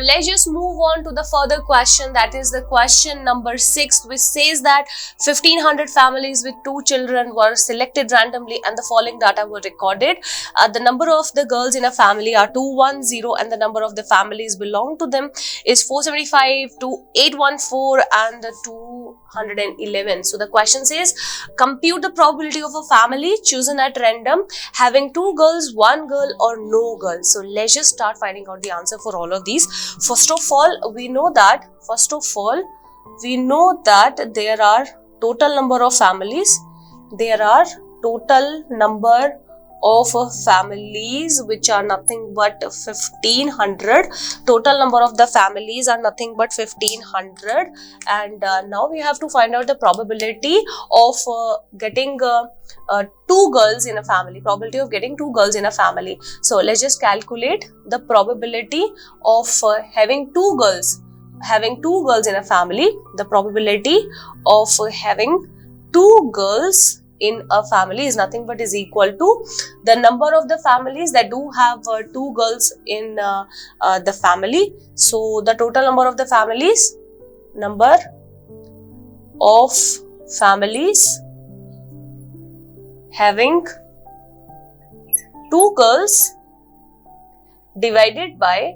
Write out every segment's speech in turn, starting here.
let's just move on to the further question, that is the question number 6, which says that 1500 families with 2 children were selected randomly and the following data were recorded. The number of the girls in a family are 210 and the number of the families belong to them is 475 to 814 and 211. So the question says, compute the probability of a family chosen at random having 2 girls, 1 girl or no girl. So let's just start finding out the answer for all of these. First of all, we know that there are total number of families. There are total number of families which are nothing but 1500. Total number of the families are nothing but 1500, and now we have to find out the probability of getting 2 girls in a family. Probability of getting 2 girls in a family. So let's just calculate the probability of having 2 girls in a family. The probability of having 2 girls in a family is nothing but is equal to the number of the families that do have 2 girls in the family. So the total number of the families, having 2 girls divided by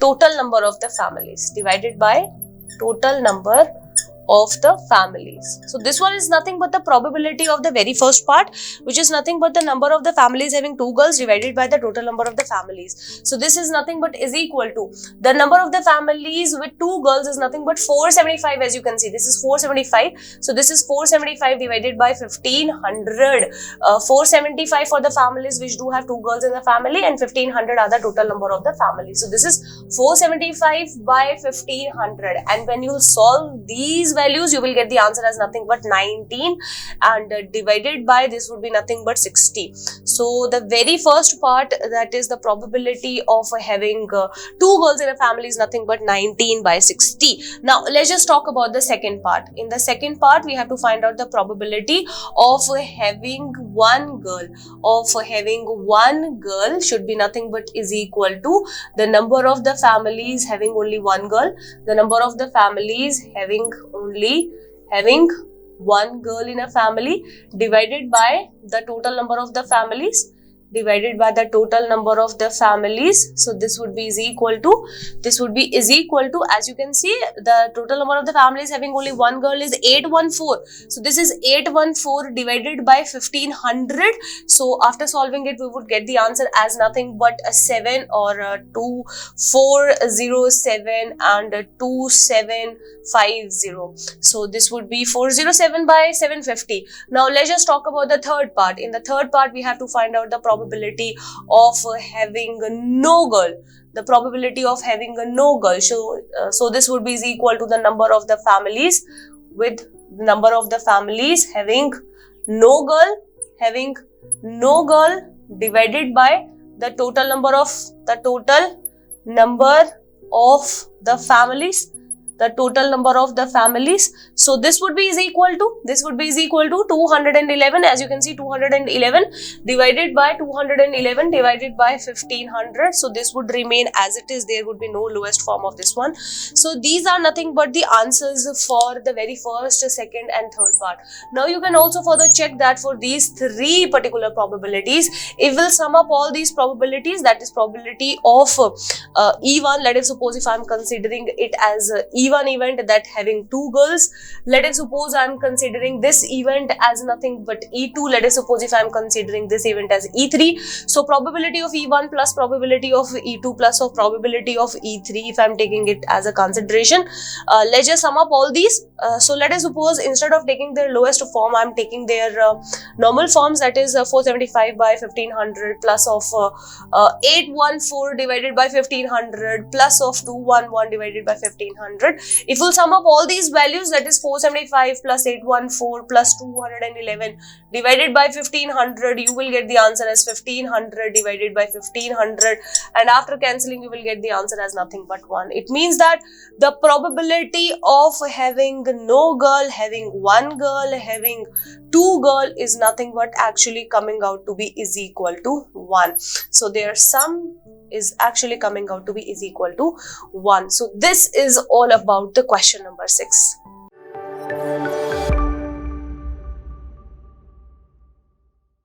total number of the families, So this one is nothing but the probability of the very first part, which is nothing but the number of the families having 2 girls divided by the total number of the families. So this is nothing but is equal to the number of the families with 2 girls is nothing but 475, as you can see. This is 475. So this is 475 divided by 1500. 475 for the families which do have 2 girls in the family, and 1500 are the total number of the families. So this is 475 by 1500, and when you solve these values, you will get the answer as nothing but 19, and divided by this would be nothing but 60. So the very first part, that is the probability of having 2 girls in a family, is nothing but 19 by 60. Now let's just talk about the second part. In the second part, we have to find out the probability of having 1 girl. Should be nothing but is equal to the number of the families having only 1 girl, the number of the families having 1 girl in a family, divided by the total number of the families, So this would be is equal to, as you can see, the total number of the families having only 1 girl is 814. So this is 814 divided by 1500. So after solving it, we would get the answer as nothing but a 7 or 2407 and 2750. So this would be 407 by 750. Now let's just talk about the third part. In the third part, we have to find out the probability of having no girl. So this would be is equal to the number of the families having no girl divided by the total number of the families. So this would be is equal to 211. As you can see, 211 divided by 1500. So this would remain as it is. There would be no lowest form of this one. So these are nothing but the answers for the very first, second and third part. Now you can also further check that for these 3 particular probabilities, if we'll sum up all these probabilities, that is probability of E1. Let us suppose if I am considering it as E1 event, that having 2 girls. Let us suppose I am considering this event as nothing but E2. Let us suppose if I am considering this event as E3. So probability of E1 plus probability of E2 plus of probability of E3, if I am taking it as a consideration. Let's just sum up all these. So let us suppose instead of taking their lowest form, I am taking their normal forms, that is 475 by 1500 plus of 814 divided by 1500 plus of 211 divided by 1500. If we'll sum up all these values, that is 475 plus 814 plus 211 divided by 1500, you will get the answer as 1500 divided by 1500, and after cancelling you will get the answer as nothing but 1. It means that the probability of having no girl, having 1 girl, having 2 girl is nothing but actually coming out to be is equal to 1. So their sum is actually coming out to be is equal to 1. So this is all about the question number 6.